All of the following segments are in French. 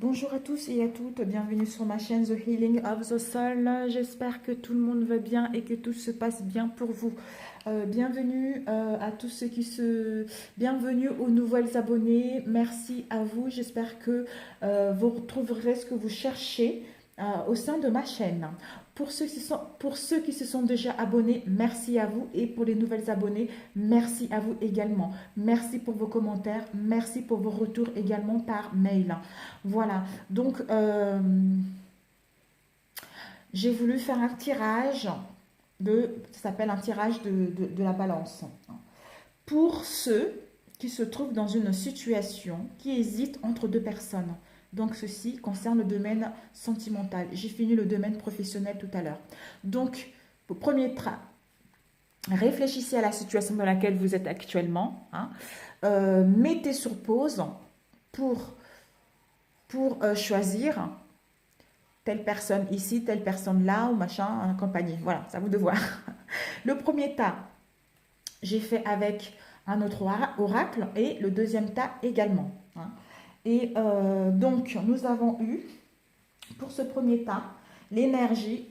Bonjour à tous et à toutes, bienvenue sur ma chaîne The Healing of the Soul. J'espère que tout le monde va bien et que tout se passe bien pour vous. Bienvenue à tous ceux Bienvenue aux nouvelles abonnés, merci à vous. J'espère que vous retrouverez ce que vous cherchez au sein de ma chaîne. Pour ceux qui se sont déjà abonnés, merci à vous. Et pour les nouvelles abonnés, merci à vous également. Merci pour vos commentaires, merci pour vos retours également par mail. Voilà, donc j'ai voulu faire un tirage ça s'appelle un tirage de la balance. Pour ceux qui se trouvent dans une situation, qui hésitent entre deux personnes. Donc ceci concerne le domaine sentimental. J'ai fini le domaine professionnel tout à l'heure. Donc, au premier train, réfléchissez à la situation dans laquelle vous êtes actuellement. Mettez sur pause pour choisir telle personne ici, telle personne là, ou machin, compagnie. Voilà, c'est à vous de voir. Le premier tas, j'ai fait avec un autre oracle et le deuxième tas également. Et donc, nous avons eu, pour ce premier tas, l'énergie,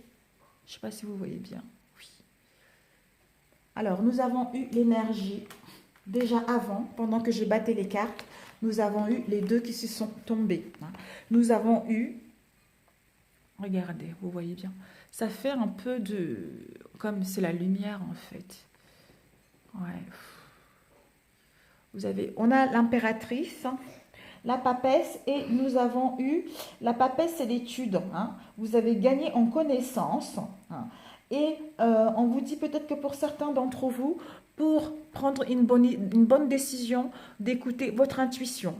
je ne sais pas si vous voyez bien, oui. Alors, nous avons eu l'énergie, déjà avant, pendant que je battais les cartes, nous avons eu les deux qui se sont tombés. Nous avons eu, regardez, vous voyez bien, ça fait un peu de, comme c'est la lumière en fait. Ouais. Vous avez, on a l'impératrice, la papesse et nous avons eu, la papesse c'est l'étude. Vous avez gagné en connaissance. Et on vous dit peut-être que pour certains d'entre vous, pour prendre une bonne décision, d'écouter votre intuition.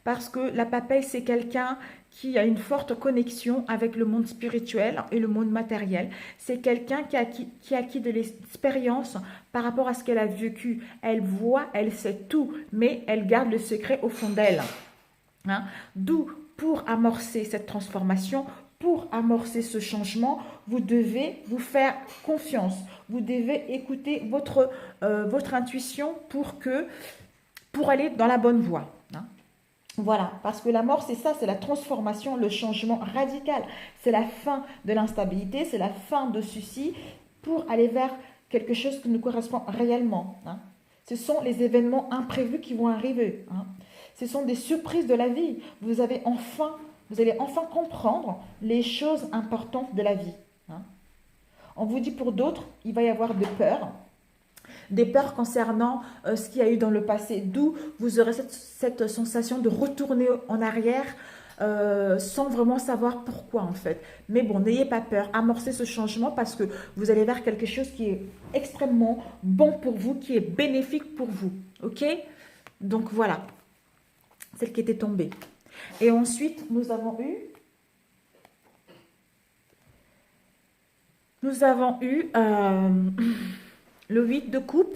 Parce que la papesse, c'est quelqu'un qui a une forte connexion avec le monde spirituel et le monde matériel. C'est quelqu'un qui a acquis de l'expérience par rapport à ce qu'elle a vécu. Elle voit, elle sait tout, mais elle garde le secret au fond d'elle. D'où, pour amorcer cette transformation, pour amorcer ce changement, vous devez vous faire confiance. Vous devez écouter votre intuition pour aller dans la bonne voie. Voilà, parce que la mort, c'est ça, c'est la transformation, le changement radical. C'est la fin de l'instabilité, c'est la fin de ceci pour aller vers quelque chose qui nous correspond réellement. Ce sont les événements imprévus qui vont arriver. Ce sont des surprises de la vie. Vous allez enfin comprendre les choses importantes de la vie. On vous dit pour d'autres, il va y avoir des peurs concernant ce qu'il y a eu dans le passé, d'où vous aurez cette sensation de retourner en arrière sans vraiment savoir pourquoi en fait. Mais bon, n'ayez pas peur, amorcez ce changement parce que vous allez vers quelque chose qui est extrêmement bon pour vous, qui est bénéfique pour vous. Ok? Donc voilà, celle qui était tombée. Et ensuite, nous avons eu le 8 de coupe.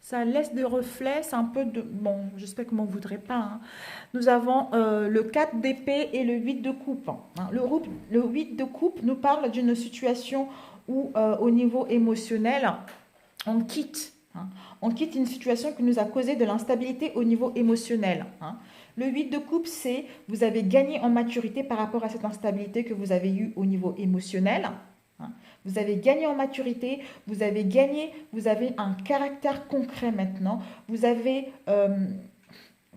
Ça laisse des reflets, c'est un peu de... Bon, j'espère que vous m'en voudrez pas. Nous avons le 4 d'épée et le 8 de coupe. Le 8 de coupe nous parle d'une situation où, au niveau émotionnel, on quitte. On quitte une situation qui nous a causé de l'instabilité au niveau émotionnel. Le 8 de coupe, c'est vous avez gagné en maturité par rapport à cette instabilité que vous avez eue au niveau émotionnel. Vous avez gagné en maturité, vous avez un caractère concret maintenant. Vous avez,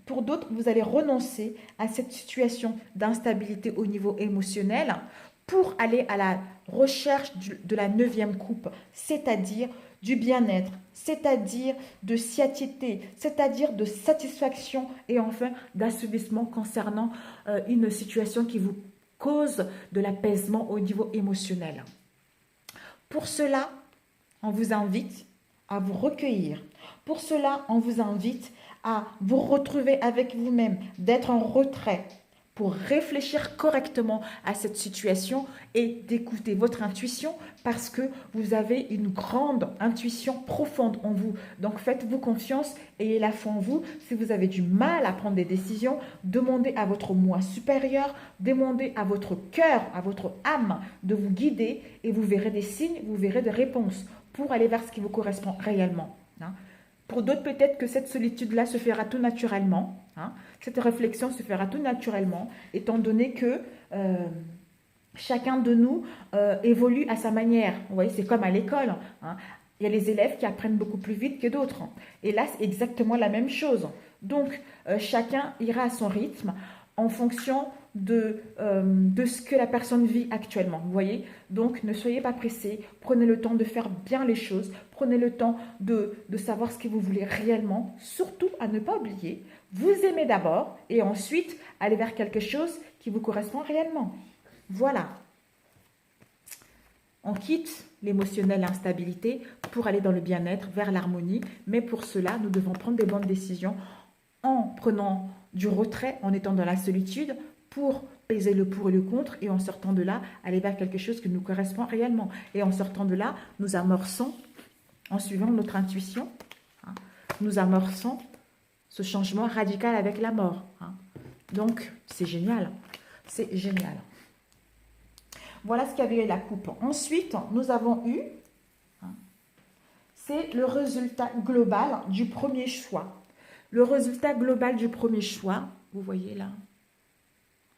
pour d'autres, vous allez renoncer à cette situation d'instabilité au niveau émotionnel pour aller à la recherche de la 9e coupe, c'est-à-dire du bien-être, c'est-à-dire de satiété, c'est-à-dire de satisfaction et enfin d'assouvissement concernant une situation qui vous cause de l'apaisement au niveau émotionnel. Pour cela, on vous invite à vous recueillir. Pour cela, on vous invite à vous retrouver avec vous-même, d'être en retrait pour réfléchir correctement à cette situation et d'écouter votre intuition parce que vous avez une grande intuition profonde en vous. Donc faites-vous confiance, ayez la foi en vous. Si vous avez du mal à prendre des décisions, demandez à votre moi supérieur, demandez à votre cœur, à votre âme de vous guider et vous verrez des signes, vous verrez des réponses pour aller vers ce qui vous correspond réellement. Pour d'autres, peut-être que cette solitude-là se fera tout naturellement. Hein. Cette réflexion se fera tout naturellement, étant donné que chacun de nous évolue à sa manière. Vous voyez, c'est comme à l'école. Hein. Il y a les élèves qui apprennent beaucoup plus vite que d'autres. Et là, c'est exactement la même chose. Donc, chacun ira à son rythme en fonction de ce que la personne vit actuellement. Vous voyez? Donc, ne soyez pas pressés. Prenez le temps de faire bien les choses. Prenez le temps de savoir ce que vous voulez réellement. Surtout, à ne pas oublier, vous aimez d'abord et ensuite, aller vers quelque chose qui vous correspond réellement. Voilà. On quitte l'émotionnel, l'instabilité pour aller dans le bien-être, vers l'harmonie. Mais pour cela, nous devons prendre des bonnes décisions en prenant du retrait, en étant dans la solitude pour peser le pour et le contre. Et en sortant de là, aller vers quelque chose qui nous correspond réellement. Et en sortant de là, nous amorçons, en suivant notre intuition, hein, nous amorçons ce changement radical avec la mort. Hein. Donc, c'est génial. C'est génial. Voilà ce qu'avait la coupe. Ensuite, nous avons eu, c'est le résultat global du premier choix. Le résultat global du premier choix, vous voyez là,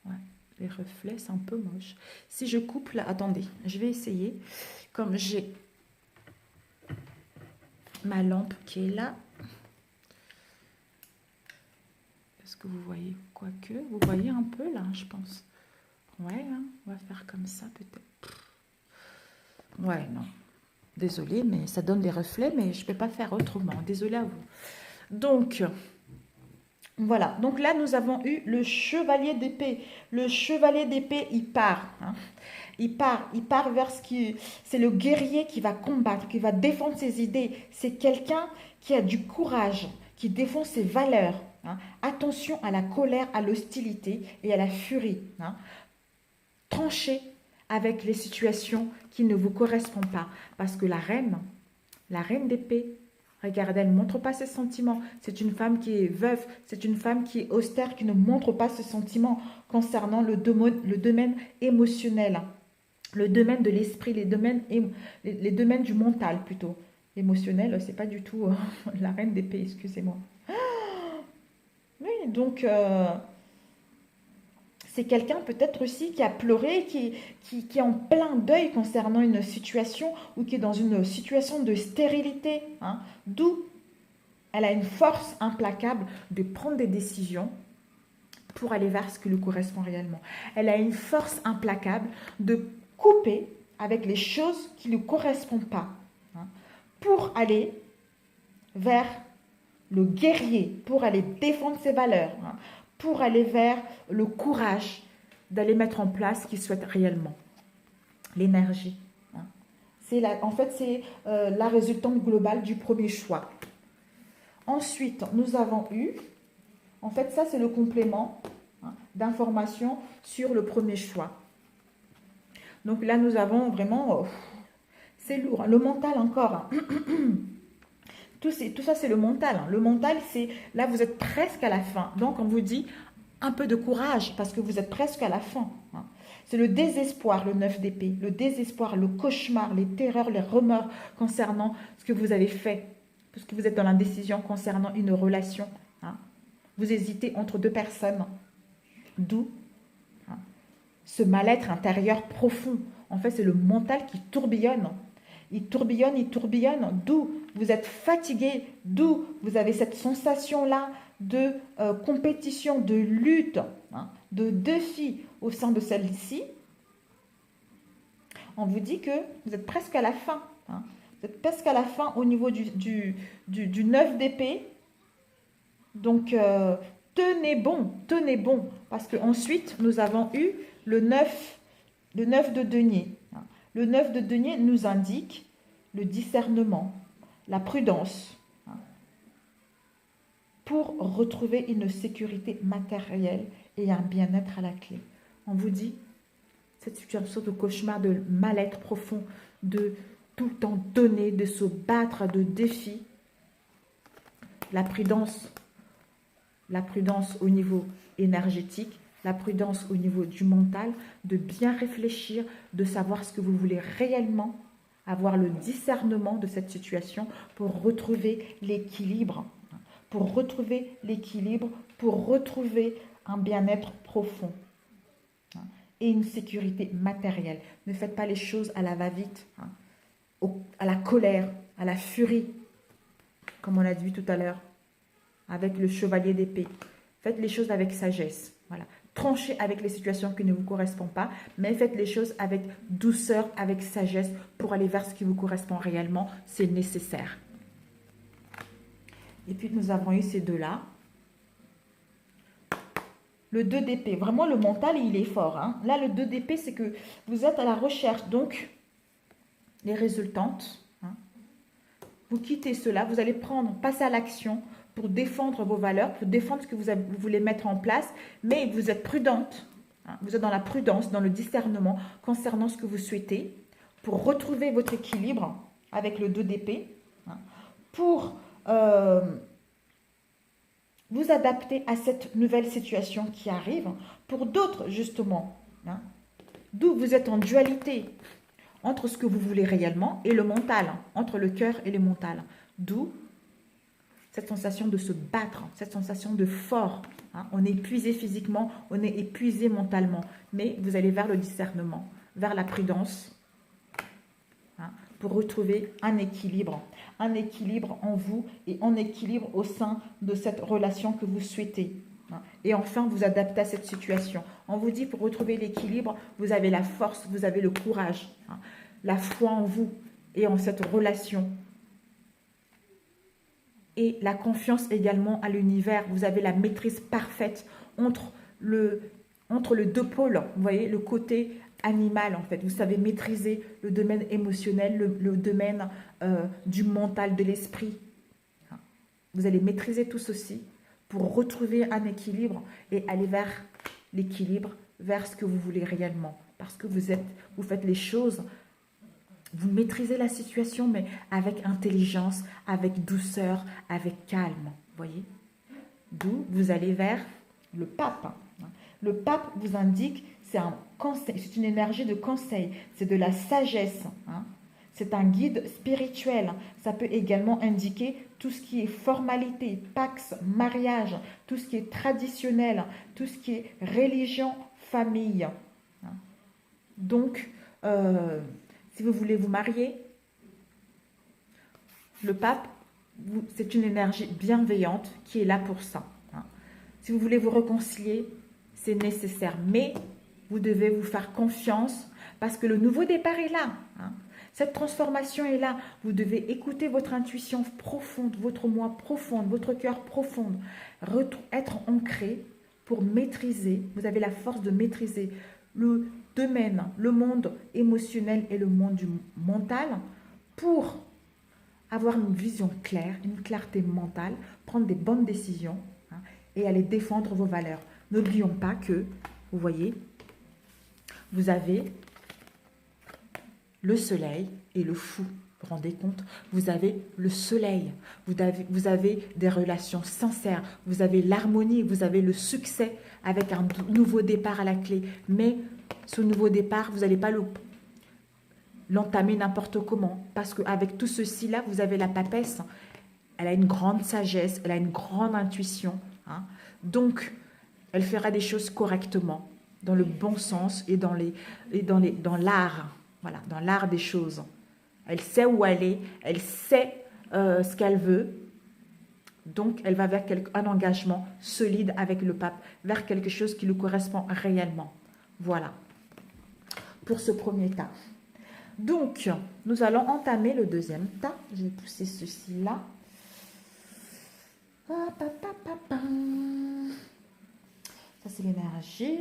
ouais, les reflets, c'est un peu moche. Si je coupe là, attendez, je vais essayer, comme j'ai ma lampe qui est là. Est-ce que vous voyez? Quoique, vous voyez un peu là, je pense. Ouais, hein, on va faire comme ça peut-être. Ouais, non. Désolée, mais ça donne des reflets, mais je ne peux pas faire autrement. Désolée à vous. Donc, voilà. Donc là, nous avons eu le chevalier d'épée. Le chevalier d'épée, il part. Hein. Il part vers ce qui... C'est le guerrier qui va combattre, qui va défendre ses idées. C'est quelqu'un qui a du courage, qui défend ses valeurs. Hein. Attention à la colère, à l'hostilité et à la furie. Hein. Tranchez avec les situations qui ne vous correspondent pas. Parce que la reine d'épée, regardez, elle ne montre pas ses sentiments. C'est une femme qui est veuve, c'est une femme qui est austère, qui ne montre pas ses sentiments concernant le domaine émotionnel, le domaine de l'esprit, les domaines du mental plutôt. Émotionnel, c'est pas du tout la reine d'épée, excusez-moi. Oui, donc... c'est quelqu'un peut-être aussi qui a pleuré, qui est en plein deuil concernant une situation ou qui est dans une situation de stérilité. Hein, d'où elle a une force implacable de prendre des décisions pour aller vers ce qui lui correspond réellement. Elle a une force implacable de couper avec les choses qui ne lui correspondent pas. Hein, pour aller vers le guerrier, pour aller défendre ses valeurs. Hein, pour aller vers le courage d'aller mettre en place ce qu'il souhaite réellement. L'énergie. Hein. En fait, c'est la résultante globale du premier choix. Ensuite, nous avons eu, en fait, ça c'est le complément d'informations sur le premier choix. Donc là, nous avons vraiment, c'est lourd, hein, le mental encore. Hein. Tout ça, c'est le mental. Hein. Le mental, c'est, là, vous êtes presque à la fin. Donc, on vous dit un peu de courage parce que vous êtes presque à la fin. Hein. C'est le désespoir, le 9 d'épée. Le désespoir, le cauchemar, les terreurs, les remords concernant ce que vous avez fait. Parce que vous êtes dans l'indécision concernant une relation. Hein. Vous hésitez entre deux personnes. D'où ce mal-être intérieur profond. En fait, c'est le mental qui tourbillonne. Il tourbillonne, d'où vous êtes fatigué, d'où vous avez cette sensation-là de compétition, de lutte, hein, de défi au sein de celle-ci. On vous dit que vous êtes presque à la fin. Hein. Vous êtes presque à la fin au niveau du 9 d'épée. Donc, tenez bon, parce qu'ensuite, nous avons eu le 9 de denier. Hein. Le 9 de denier nous indique le discernement, la prudence, hein, pour retrouver une sécurité matérielle et un bien-être à la clé. On vous dit, cette situation de cauchemar, de mal-être profond, de tout le temps donner, de se battre, de défis. La prudence au niveau énergétique, la prudence au niveau du mental, de bien réfléchir, de savoir ce que vous voulez réellement, avoir le discernement de cette situation pour retrouver l'équilibre, pour retrouver l'équilibre, pour retrouver un bien-être profond et une sécurité matérielle. Ne faites pas les choses à la va-vite, à la colère, à la furie, comme on l'a dit tout à l'heure, avec le chevalier d'épée. Faites les choses avec sagesse. Voilà. Tranchez avec les situations qui ne vous correspondent pas, mais faites les choses avec douceur, avec sagesse, pour aller vers ce qui vous correspond réellement. C'est nécessaire. Et puis, nous avons eu ces deux-là. Le 2 d'épée, vraiment le mental, il est fort. Là, le 2 d'épée, c'est que vous êtes à la recherche. Donc, les résultantes, vous quittez cela, vous allez passer à l'action pour défendre vos valeurs, pour défendre ce que vous voulez mettre en place, mais vous êtes prudente. Vous êtes dans la prudence, dans le discernement concernant ce que vous souhaitez, pour retrouver votre équilibre avec le 2 d'épée, pour vous adapter à cette nouvelle situation qui arrive. Pour d'autres, justement, d'où vous êtes en dualité entre ce que vous voulez réellement et le mental, entre le cœur et le mental. D'où cette sensation de se battre, cette sensation de fort. On est épuisé physiquement, on est épuisé mentalement, mais vous allez vers le discernement, vers la prudence, pour retrouver un équilibre en vous et un équilibre au sein de cette relation que vous souhaitez. Et enfin, vous adaptez à cette situation. On vous dit, pour retrouver l'équilibre, vous avez la force, vous avez le courage, la foi en vous et en cette relation. Et la confiance également à l'univers. Vous avez la maîtrise parfaite entre le 2 pôles. Vous voyez, le côté animal, en fait. Vous savez maîtriser le domaine émotionnel, le domaine du mental, de l'esprit. Vous allez maîtriser tout ceci pour retrouver un équilibre et aller vers l'équilibre, vers ce que vous voulez réellement. Parce que vous faites les choses, vous maîtrisez la situation, mais avec intelligence, avec douceur, avec calme. Vous voyez? D'où vous allez vers le pape. Le pape vous indique, c'est un conseil, c'est une énergie de conseil, c'est de la sagesse. C'est un guide spirituel. Ça peut également indiquer tout ce qui est formalité, pax, mariage, tout ce qui est traditionnel, tout ce qui est religion, famille. Donc, si vous voulez vous marier, le pape, c'est une énergie bienveillante qui est là pour ça. Si vous voulez vous réconcilier, c'est nécessaire. Mais vous devez vous faire confiance parce que le nouveau départ est là. Cette transformation est là. Vous devez écouter votre intuition profonde, votre moi profonde, votre cœur profond. Être ancré pour maîtriser. Vous avez la force de maîtriser le domaine, le monde émotionnel et le monde du mental pour avoir une vision claire, une clarté mentale, prendre des bonnes décisions et aller défendre vos valeurs. N'oublions pas que, vous voyez, vous avez le soleil et le fou. Vous vous rendez compte? Vous avez le soleil, vous avez des relations sincères, vous avez l'harmonie, vous avez le succès avec un nouveau départ à la clé. Mais ce nouveau départ, vous n'allez pas l'entamer n'importe comment. Parce qu'avec tout ceci-là, vous avez la papesse. Elle a une grande sagesse, elle a une grande intuition. Donc, elle fera des choses correctement, dans le bon sens et dans l'art. Voilà, dans l'art des choses. Elle sait où elle est, elle sait ce qu'elle veut. Donc, elle va vers un engagement solide avec le pape, vers quelque chose qui lui correspond réellement. Voilà, pour ce premier tas. Donc, nous allons entamer le deuxième tas. Je vais pousser ceci là. Ça, c'est l'énergie.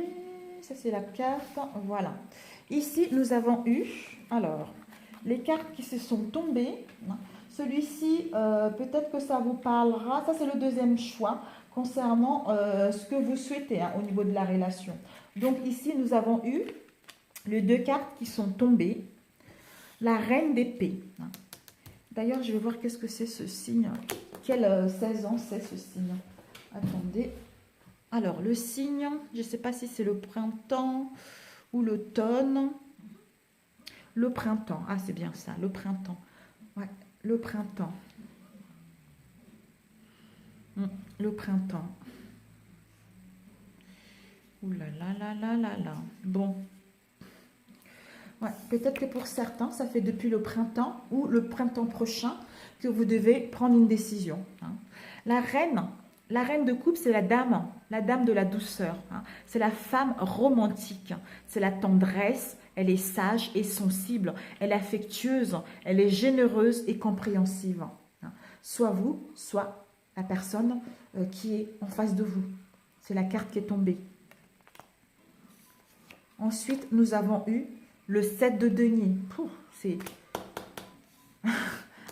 Ça, c'est la carte. Voilà. Ici, nous avons eu, alors, les cartes qui se sont tombées. Celui-ci, peut-être que ça vous parlera. Ça, c'est le deuxième choix concernant ce que vous souhaitez au niveau de la relation. Donc, ici, nous avons eu les deux cartes qui sont tombées. La reine d'épée. D'ailleurs, je vais voir qu'est-ce que c'est ce signe. Quelle saison c'est ce signe? Attendez. Alors, le signe, je ne sais pas si c'est le printemps ou l'automne. Le printemps. Ah, c'est bien ça, le printemps. Ouais, le printemps. Le printemps. Ouh là là là là là là. Bon. Ouais, peut-être que pour certains, ça fait depuis le printemps ou le printemps prochain que vous devez prendre une décision. Hein. La reine de coupe, c'est la dame de la douceur. Hein. C'est la femme romantique. C'est la tendresse. Elle est sage et sensible. Elle est affectueuse. Elle est généreuse et compréhensive. Hein. Soit vous, soit la personne qui est en face de vous. C'est la carte qui est tombée. Ensuite, nous avons eu le 7 de denier. C'est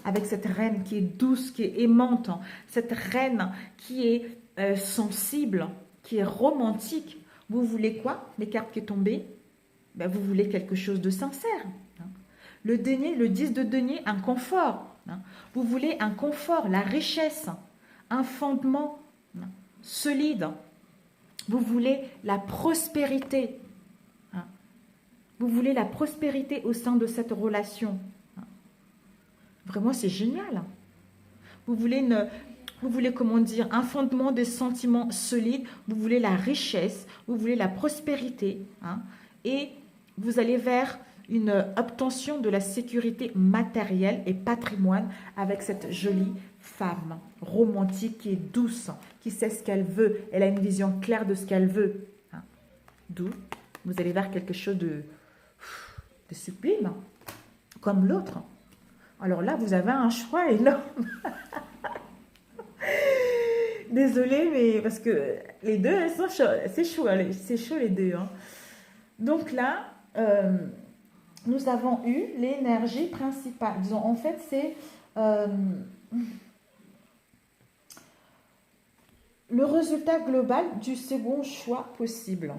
avec cette reine qui est douce, qui est aimante, cette reine qui est sensible, qui est romantique. Vous voulez quoi? Les cartes qui sont tombées, ben, vous voulez quelque chose de sincère. Hein. Le denier, le 10 de denier, un confort. Hein. Vous voulez un confort, la richesse, un fondement solide. Vous voulez la prospérité. Hein. Vous voulez la prospérité au sein de cette relation. Vraiment, c'est génial. Vous voulez, comment dire, un fondement de sentiments solides. Vous voulez la richesse. Vous voulez la prospérité. Hein, et vous allez vers une obtention de la sécurité matérielle et patrimoine avec cette jolie femme romantique qui est douce, qui sait ce qu'elle veut. Elle a une vision claire de ce qu'elle veut. Hein. D'où vous allez vers quelque chose de sublime, comme l'autre. Alors là, vous avez un choix énorme. Désolée, mais parce que les deux, elles sont chaudes. C'est chaud les deux. Hein. Donc là, nous avons eu l'énergie principale. Disons, en fait, c'est le résultat global du second choix possible.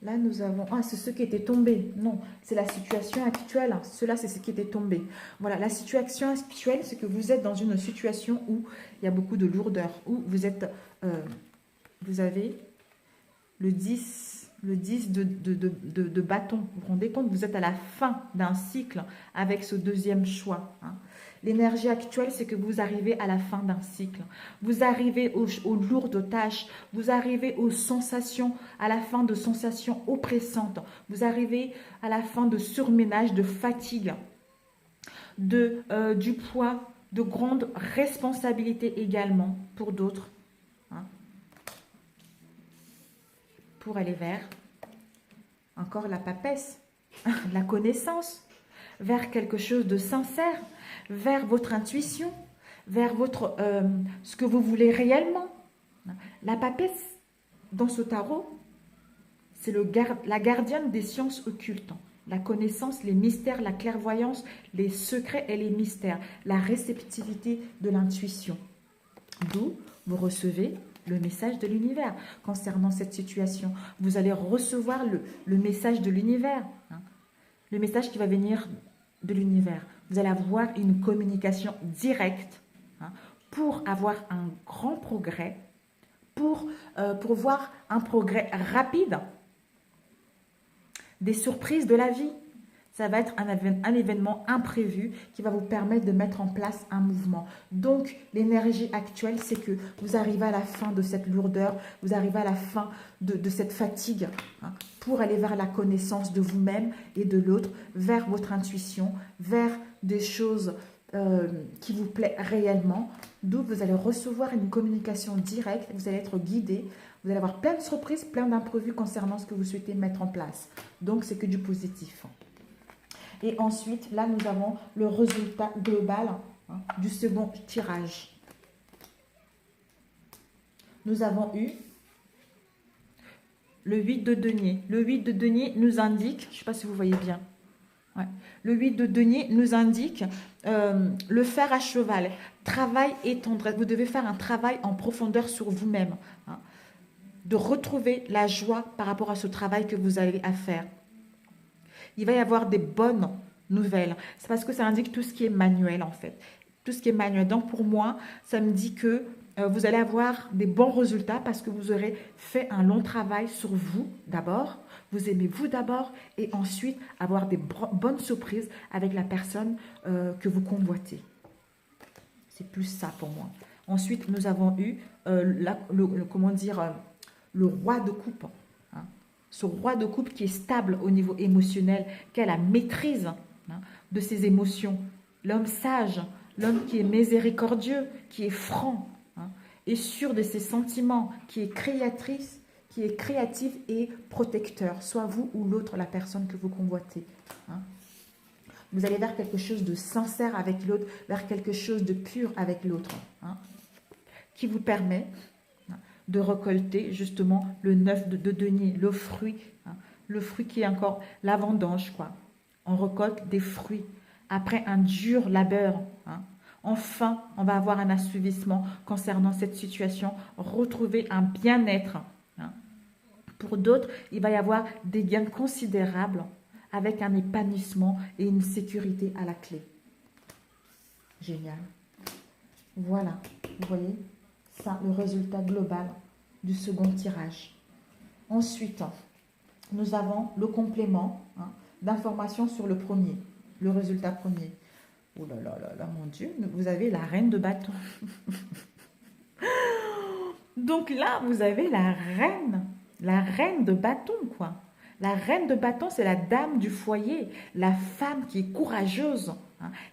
Là, nous avons... Ah, c'est ce qui était tombé. Non, c'est la situation actuelle. Cela, c'est ce qui était tombé. Voilà, la situation actuelle, c'est que vous êtes dans une situation où il y a beaucoup de lourdeur, où vous êtes... vous avez le 10 de bâton. Vous vous rendez compte, vous êtes à la fin d'un cycle avec ce deuxième choix. Hein. L'énergie actuelle, c'est que vous arrivez à la fin d'un cycle. Vous arrivez aux lourdes tâches. Vous arrivez aux sensations, à la fin de sensations oppressantes. Vous arrivez à la fin de surménage, de fatigue, du poids, de grandes responsabilités également pour d'autres. Hein, pour aller vers, encore la papesse, la connaissance, vers quelque chose de sincère, vers votre intuition, vers votre ce que vous voulez réellement. La papesse, dans ce tarot, c'est la gardienne des sciences occultes. La connaissance, les mystères, la clairvoyance, les secrets et les mystères, la réceptivité de l'intuition. D'où vous recevez le message de l'univers concernant cette situation. Vous allez recevoir le message de l'univers, hein, le message qui va venir de l'univers. Vous allez avoir une communication directe, hein, pour avoir un grand progrès, pour voir un progrès rapide, des surprises de la vie. Ça va être un événement imprévu qui va vous permettre de mettre en place un mouvement. Donc, l'énergie actuelle, c'est que vous arrivez à la fin de cette lourdeur, vous arrivez à la fin de cette fatigue, hein, pour aller vers la connaissance de vous-même et de l'autre, vers votre intuition, vers des choses qui vous plaisent réellement. D'où vous allez recevoir une communication directe, vous allez être guidé, vous allez avoir plein de surprises, plein d'imprévus concernant ce que vous souhaitez mettre en place. Donc, c'est que du positif. Et ensuite, là, nous avons le résultat global, hein, du second tirage. Nous avons eu le 8 de denier. Le 8 de denier nous indique, je ne sais pas si vous voyez bien, ouais. Le 8 de denier nous indique le fer à cheval, travail et tendresse. Vous devez faire un travail en profondeur sur vous-même, hein, de retrouver la joie par rapport à ce travail que vous avez à faire. Il va y avoir des bonnes nouvelles. C'est parce que ça indique tout ce qui est manuel, en fait. Tout ce qui est manuel. Donc, pour moi, ça me dit que vous allez avoir des bons résultats parce que vous aurez fait un long travail sur vous d'abord. Vous aimez vous d'abord et ensuite avoir des bonnes surprises avec la personne que vous convoitez. C'est plus ça pour moi. Ensuite, nous avons eu comment dire, le roi de coupe. Hein. Ce roi de coupe qui est stable au niveau émotionnel, qui a la maîtrise de ses émotions. L'homme sage, l'homme qui est miséricordieux, qui est franc, est sûr de ses sentiments, qui est créatrice, qui est créatif et protecteur, soit vous ou l'autre, la personne que vous convoitez. Vous allez vers quelque chose de sincère avec l'autre, vers quelque chose de pur avec l'autre, qui vous permet de récolter justement le 9 de denier, le fruit qui est encore la vendange, quoi. On récolte des fruits après un dur labeur. Enfin, on va avoir un assouvissement concernant cette situation, retrouver un bien-être. Pour d'autres, il va y avoir des gains considérables avec un épanouissement et une sécurité à la clé. Génial. Voilà, vous voyez, ça, le résultat global du second tirage. Ensuite, nous avons le complément d'informations sur le premier, le résultat premier. Oh là là là là, mon Dieu, vous avez la reine de bâton. Donc là, vous avez la reine de bâton, quoi. La reine de bâton, c'est la dame du foyer, la femme qui est courageuse,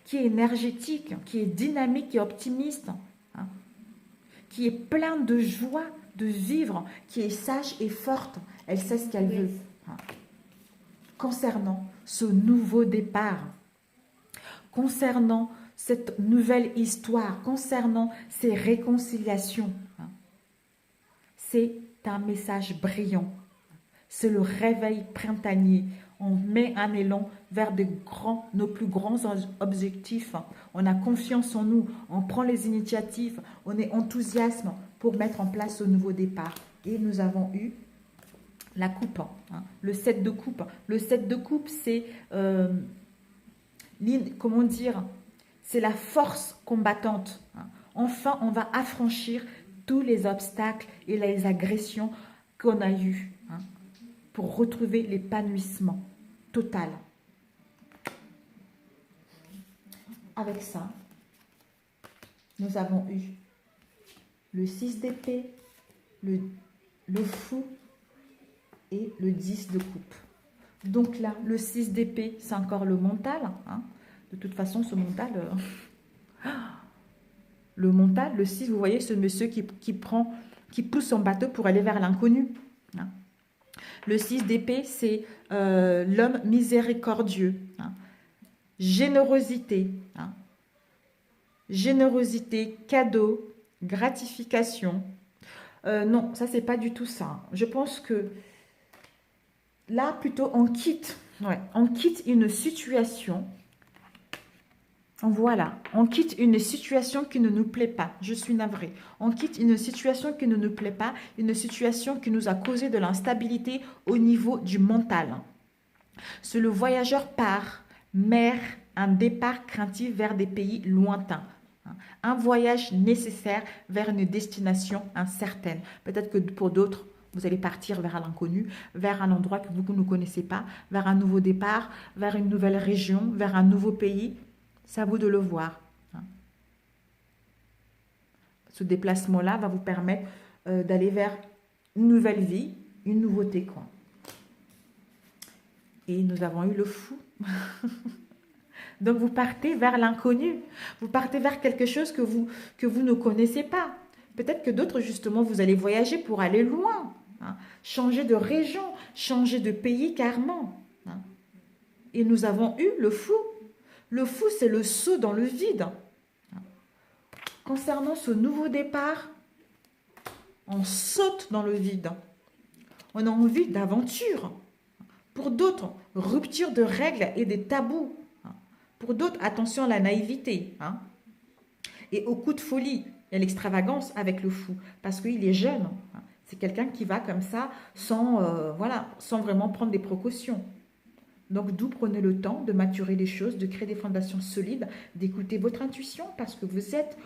qui est énergétique, qui est dynamique, qui est optimiste, qui est pleine de joie de vivre, qui est sage et forte. Elle sait ce qu'elle veut. Concernant ce nouveau départ, concernant cette nouvelle histoire, concernant ces réconciliations, c'est un message brillant. C'est le réveil printanier. On met un élan vers nos plus grands objectifs. On a confiance en nous. On prend les initiatives. On est enthousiasme pour mettre en place ce nouveau départ. Et nous avons eu la coupe, le 7 de coupe. Le 7 de coupe, c'est, comment dire, c'est la force combattante. Enfin, on va affranchir tous les obstacles et les agressions qu'on a eues pour retrouver l'épanouissement total. Avec ça, nous avons eu le 6 d'épée, le fou et le 10 de coupe. Donc là, le 6 d'épée, c'est encore le mental. De toute façon, ce mental... le mental, le 6, vous voyez, ce monsieur qui pousse son bateau pour aller vers l'inconnu. Le 6 d'épée, c'est l'homme miséricordieux. Générosité. Générosité, cadeau, gratification. Non, ça, c'est pas du tout ça. Je pense que là, plutôt, on quitte une situation. Voilà, on quitte une situation qui ne nous plaît pas. Je suis navrée. On quitte une situation qui ne nous plaît pas, une situation qui nous a causé de l'instabilité au niveau du mental. C'est le voyageur part, mer, un départ craintif vers des pays lointains. Un voyage nécessaire vers une destination incertaine. Peut-être que pour d'autres, vous allez partir vers l'inconnu, vers un endroit que vous ne connaissez pas, vers un nouveau départ, vers une nouvelle région, vers un nouveau pays. C'est à vous de le voir. Ce déplacement-là va vous permettre d'aller vers une nouvelle vie, une nouveauté, quoi. Et nous avons eu le fou. Donc, vous partez vers l'inconnu. Vous partez vers quelque chose que vous ne connaissez pas. Peut-être que d'autres, justement, vous allez voyager pour aller loin. Changer de région, changer de pays carrément. Et nous avons eu le fou. Le fou, c'est le saut dans le vide. Concernant ce nouveau départ, on saute dans le vide. On a envie d'aventure. Pour d'autres, rupture de règles et des tabous. Pour d'autres, attention à la naïveté. Et au coup de folie et l'extravagance avec le fou. Parce qu'il est jeune. C'est quelqu'un qui va comme ça sans vraiment prendre des précautions. Donc, d'où prenez le temps de maturer les choses, de créer des fondations solides, d'écouter votre intuition parce que vous êtes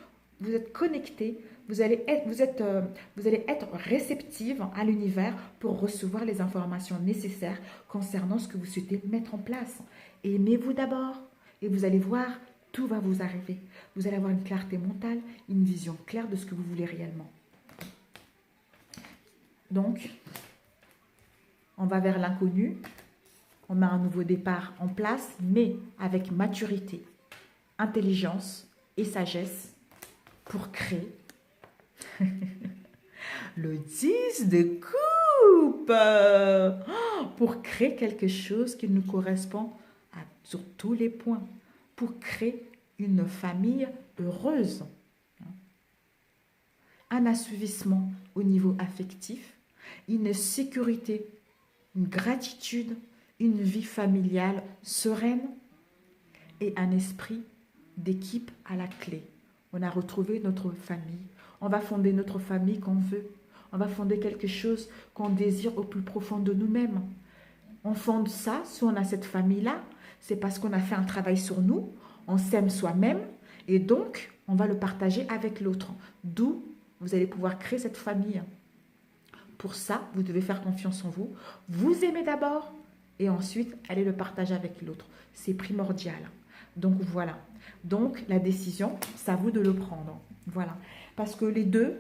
vous êtes connecté, vous allez être réceptive à l'univers pour recevoir les informations nécessaires concernant ce que vous souhaitez mettre en place. Aimez-vous d'abord et vous allez voir, tout va vous arriver. Vous allez avoir une clarté mentale, une vision claire de ce que vous voulez réellement. Donc, on va vers l'inconnu, on met un nouveau départ en place, mais avec maturité, intelligence et sagesse pour créer le 10 de coupe, pour créer quelque chose qui nous correspond sur tous les points, pour créer une famille heureuse, un assouvissement au niveau affectif, une sécurité, une gratitude, une vie familiale sereine et un esprit d'équipe à la clé. On a retrouvé notre famille. On va fonder notre famille qu'on veut. On va fonder quelque chose qu'on désire au plus profond de nous-mêmes. On fonde ça, si on a cette famille-là, c'est parce qu'on a fait un travail sur nous, on s'aime soi-même et donc on va le partager avec l'autre. D'où vous allez pouvoir créer cette famille. Pour ça, vous devez faire confiance en vous. Vous aimez d'abord et ensuite allez le partager avec l'autre. C'est primordial. Donc voilà. Donc la décision, c'est à vous de le prendre. Voilà. Parce que les deux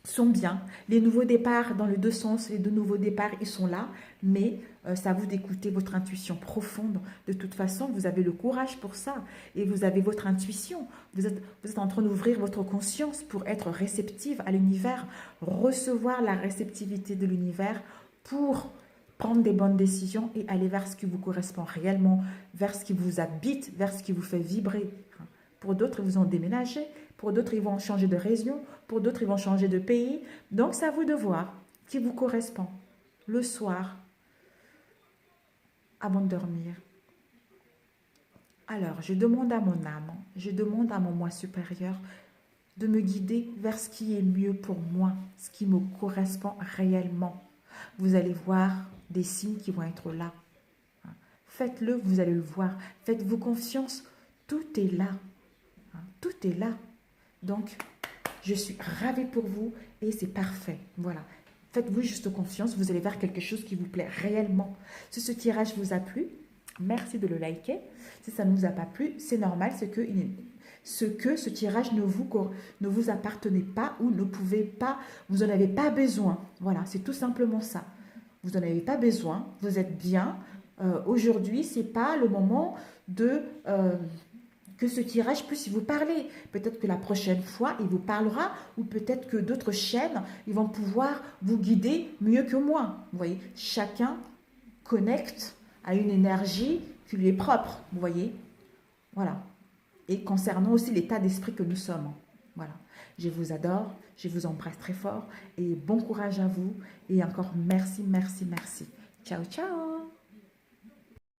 sont bien. Les nouveaux départs dans les deux sens, les deux nouveaux départs, ils sont là. Mais c'est à vous d'écouter votre intuition profonde. De toute façon, vous avez le courage pour ça. Et vous avez votre intuition. Vous êtes en train d'ouvrir votre conscience pour être réceptive à l'univers. Recevoir la réceptivité de l'univers pour prendre des bonnes décisions et aller vers ce qui vous correspond réellement, vers ce qui vous habite, vers ce qui vous fait vibrer. Pour d'autres, ils vont déménager. Pour d'autres, ils vont changer de région. Pour d'autres, ils vont changer de pays. Donc, c'est à vous de voir ce qui vous correspond. Le soir, avant de dormir. Alors, je demande à mon âme, je demande à mon moi supérieur de me guider vers ce qui est mieux pour moi, ce qui me correspond réellement. Vous allez voir des signes qui vont être là. Faites-le, vous allez le voir. Faites-vous confiance, tout est là. Tout est là. Donc, je suis ravie pour vous et c'est parfait. Voilà. Faites-vous juste confiance, vous allez vers quelque chose qui vous plaît réellement. Si ce tirage vous a plu, merci de le liker. Si ça ne vous a pas plu, c'est normal, c'est que ce tirage ne vous appartenait pas ou ne pouvait pas, vous n'en avez pas besoin. Voilà, c'est tout simplement ça. Vous n'en avez pas besoin, vous êtes bien. Aujourd'hui, ce n'est pas le moment de... que ce tirage puisse vous parler. Peut-être que la prochaine fois, il vous parlera ou peut-être que d'autres chaînes, ils vont pouvoir vous guider mieux que moi. Vous voyez, chacun connecte à une énergie qui lui est propre. Vous voyez, voilà. Et concernant aussi l'état d'esprit que nous sommes. Voilà. Je vous adore, je vous embrasse très fort et bon courage à vous. Et encore merci, merci, merci. Ciao, ciao.